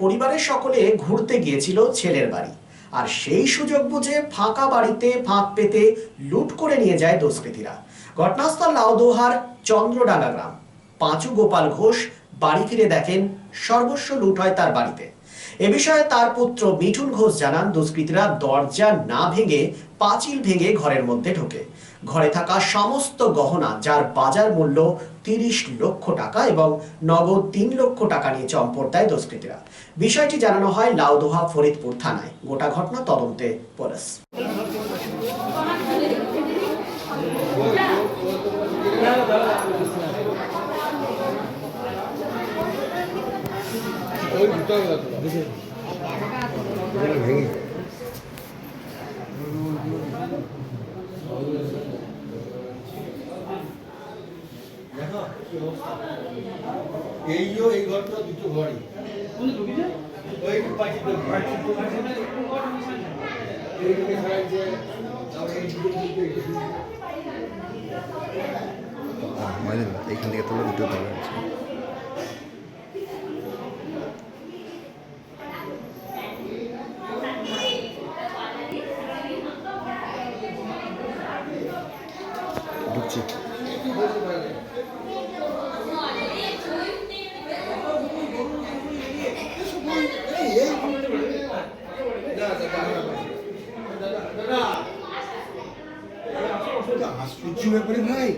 পরিবারের সকলে ঘুরতে গিয়েছিল ছেলের বাড়ি, আর সেই সুযোগ বুঝে ফাঁকা বাড়িতে ফাঁক পেতে লুট করে নিয়ে যায় দুষ্কৃতীরা। ঘটনাস্থল লাউদোহার চন্দ্রডাঙ্গা গ্রাম। পাঁচু গোপাল ঘোষ বাড়ি ফিরে দেখেন সর্বস্ব লুট হয় তার বাড়িতে। এ বিষয়ে তার পুত্র মিঠুন ঘোষ জানান, দুষ্কৃতীরা দরজা না ভেঙে পাঁচিল ভেঙে ঘরের মধ্যে ঢোকে। ঘরে থাকা সমস্ত গহনা, যার বাজার মূল্য 30 লক্ষ টাকা এবং নগদ 3 লক্ষ টাকা নিয়ে চম্পট দেয় দুষ্কৃতীরা। বিষয়টি জানানো হয় লাউদোহা ফরিদপুর থানায়। গোটা ঘটনা তদন্তে পুলিশ। এই ঘরটা দুটো ঘরই ওই এখান থেকে তোলা দুটো দল আছে। ঢুকছি। আশ্চর্য ব্যাপারে ভাই,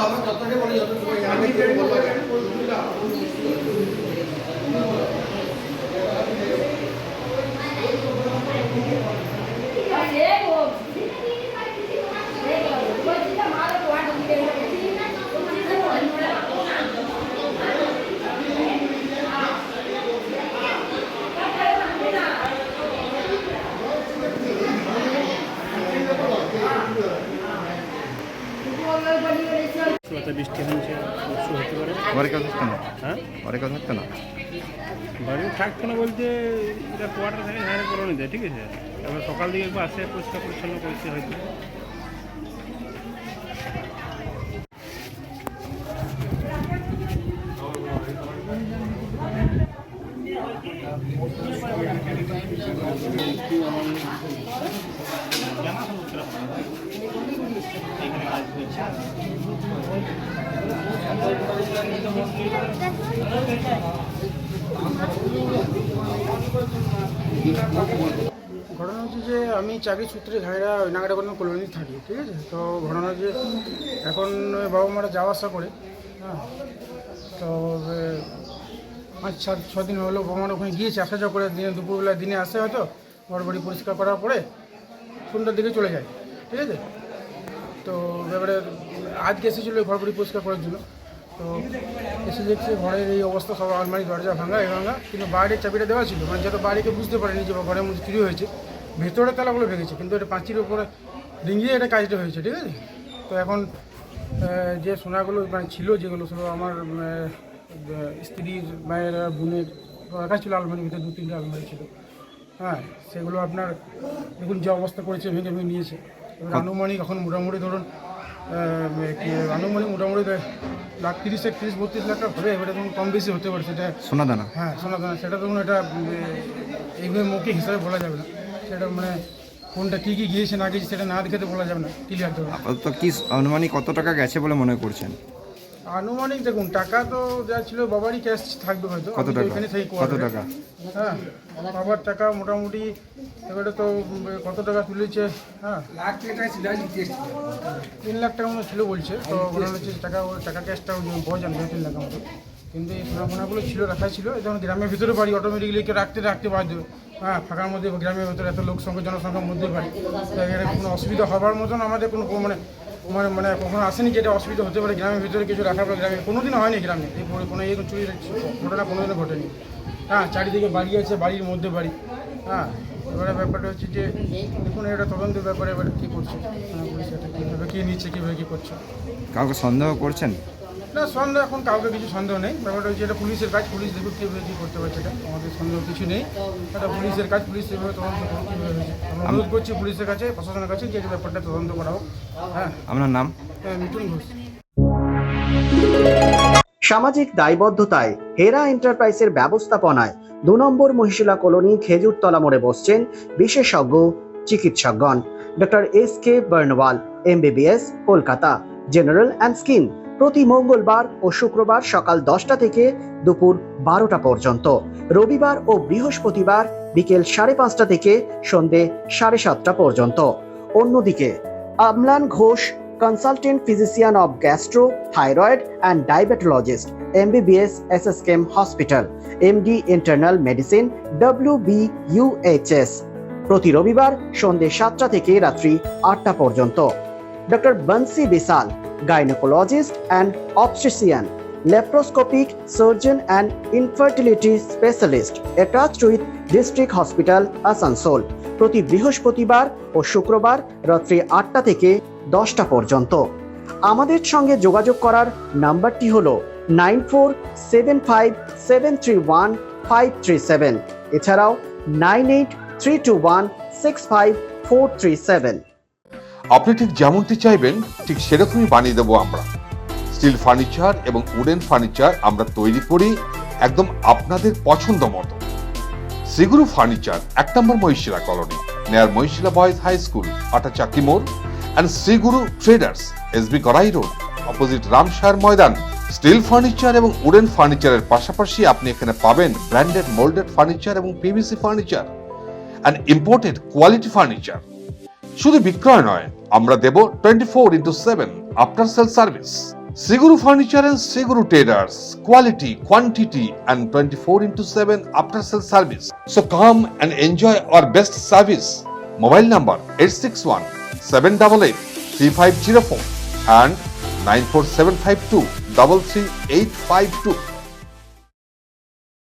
আমার কথাটা বলে যত সময় বৃষ্টি হচ্ছে, বর্ষা হতে পারে। ঘরে কেউ থাকতো না? হ্যাঁ, ঘরে কেউ থাকতো না? বাড়িতে থাকতো না বলতে এটা কোয়ার্টার থাকে, ঝাড়ে করে নিতে, ঠিক আছে। এবার সকাল দিকে একবার আসে, পরিষ্কার পরিচ্ছন্ন করেছে হয়তো। ঘটনা হচ্ছে যে আমি চাকরি সূত্রে ঘাইরা নাগারাগঞ্জ কলোনি থাকি, ঠিক আছে। তো ঘটনা যে এখন বাবা মারা যাওয়া আসা করে, হ্যাঁ। তো 5-6 দিন হলো বাবা মারা ওখানে গিয়েছে, আসা যাওয়া করে। দিনে দুপুরবেলা দিনে আসে, হয়তো ঘর বাড়ি পরিষ্কার করার পরে সন্ধ্যার দিকে চলে যায়, ঠিক আছে। তো এবারে আজকে এসেছিলো ঘর বাড়ি পরিষ্কার করার জন্য। তো এসে দেখছে ঘরের এই অবস্থা, সব আলমারি দরজা ভাঙা ভাঙা, কিন্তু বাইরের চাবিটা দেওয়া ছিল, মানে যত বাড়িকে বুঝতে পারেনি যে ঘরের মধ্যে চুরি হয়েছে। ভেতরে তালাগুলো ভেঙেছে, কিন্তু এটা পাঁচির উপরে ডিঙিয়ে এটা কাজটা হয়েছে, ঠিক আছে। তো এখন যে সোনাগুলো মানে ছিল, যেগুলো ছিল আমার স্ত্রীর মায়ের বোনের রাখা ছিল আলমারির ভিতরে, 2-3টা আলমারি ছিল, হ্যাঁ। সেগুলো আপনার দেখুন যে অবস্থা করেছে, ভেঙে ভেঙে নিয়েছে। এবার আনুমানিক এখন মোটামুটি ধরুন মোটামুটি 30-32 লাখ টাকা হবে। এবারে ধরুন কম বেশি হতে পারে, সেটা সোনাদানা। হ্যাঁ, সোনাদানা। সেটা ধরুন এটা এইভাবে মৌখিক হিসাবে বলা যাবে না। সেটা মানে কোনটা কী কী গিয়েছে না গিয়েছে সেটা না দেখে তো বলা যাবে না, ক্লিয়ার ধরুন। আপাতত কি অনুমানিক কত টাকা গেছে বলে মনে করছেন? আনুমানিক দেখুন, টাকা তো যা ছিল বাবারই ক্যাশ থাকবে হয়তো। কত টাকা? এখানে থেকে কত টাকা? হ্যাঁ, বাবার টাকা মোটামুটি এবারে তো কত টাকা তুলেছে, হ্যাঁ 3 লাখ টাকা মতো ছিল বলছে। তো মনে হচ্ছে টাকা ক্যাশটা পাওয়া যাবে 3 লাখ মতো। কিন্তু এই সোনাফোনাগুলো ছিল, রাখা ছিল। যেমন গ্রামের ভিতরে বাড়ি, অটোমেটিক্যালি কেউ রাখতে বাধ্য, হ্যাঁ। ফাঁকার মধ্যে গ্রামের ভিতরে এত লোকসংখ্যা, জনসংখ্যার মধ্যে বাড়ি, এখানে কোনো অসুবিধা হবার মতন আমাদের কোনো মানে কখনো আসেনি যে এটা অসুবিধা হতে পারে গ্রামের ভিতরে কিছু রাখার পর। গ্রামে কোনোদিনও হয়নি, গ্রামে এই কোনো চুরির ঘটনা কোনোদিনও ঘটেনি, হ্যাঁ। চারিদিকে বাড়ি আছে, বাড়ির মধ্যে বাড়ি, হ্যাঁ। এবারে ব্যাপারটা হচ্ছে যে দেখুন, এটা তদন্তের ব্যাপারে এবারে কী করছে পুলিশ, এটা কীভাবে কী নিচ্ছে, কীভাবে কী করছে। কাউকে সন্দেহ করছেন? না, সন্দেহ এখন কাউকে কিছু সন্দেহ নেই। ব্যাপারটা হচ্ছে এটা পুলিশের কাজ, পুলিশ দেখুন কীভাবে কী করতে পারছে। এটা আমাদের সন্দেহ কিছু নেই, এটা পুলিশের কাজ। পুলিশ এভাবে তদন্ত করুন কীভাবে হয়েছে। আমরা অনুরোধ করছি পুলিশের কাছে, প্রশাসনের কাছে, যে ব্যাপারটা তদন্ত করা হোক, হ্যাঁ। আপনার নাম? মিঠুন ঘোষ। সামাজিক দায়বদ্ধতায় হেরা এন্টারপ্রাইজের ব্যবস্থাপনায় 2 নম্বর মহিশিলা কলোনি খেজুরতলা মোড়ে বসছেন বিশেষজ্ঞ চিকিৎসকগণ। Doctor SK Barnwal, MBBS, Kolkata, general and skin, প্রতি মঙ্গলবার ও শুক্রবার সকাল 10টা থেকে দুপুর 12টা পর্যন্ত, রবিবার ও বৃহস্পতিবার বিকেল 5:30 থেকে সন্ধে 7:30 পর্যন্ত। অন্যদিকে Amlan Ghosh, consultant physician of gastro, thyroid and diabetologist, MBBS, SSKM hospital, MD internal medicine, WBUHS, প্রতি রবিবার সন্ধে 7টা থেকে রাত্রি 8টা পর্যন্ত। Doctor Bansi Bisal, gynaecologist and obstetrician, laparoscopic surgeon and infertility specialist, attached with district hospital, Asansol, প্রতি বৃহস্পতিবার ও শুক্রবার রাত্রি 8টা থেকে 10টা পর্যন্ত। আমাদের সঙ্গে যোগাযোগ করার নাম্বারটি হলো 9475731537, এছাড়াও 9832165437। আপনি ঠিক যেমনটি চাইবেন ঠিক সেরকমই বানিয়ে দেবো আমরা। স্টিল ফার্নিচার এবং উডেন ফার্নিচার আমরা তৈরি করি একদম আপনাদের পছন্দ মতো। শ্রীগুরু ফার্নিচার 1 নম্বর Mohishila colony, near Mohishila boys high school, Atachaki মোড়, and Shriguru traders, SB Garai road, opposite Ramsayar Maidan. Steel furniture এবং উডেন ফার্নিচারের পাশাপাশি আপনি এখানে পাবেন ব্র্যান্ডেড মোল্ডেড ফার্নিচার এবং PVC furniture and imported quality furniture. শুধু বিক্রয় নয়, আমরা দেব 24/7 after sale service. Shriguru furniture and Shri Guru traders, quality, quantity and 24/7 after sale service. So come and enjoy our best service. Mobile number 861-788-3504 and 94752-33852.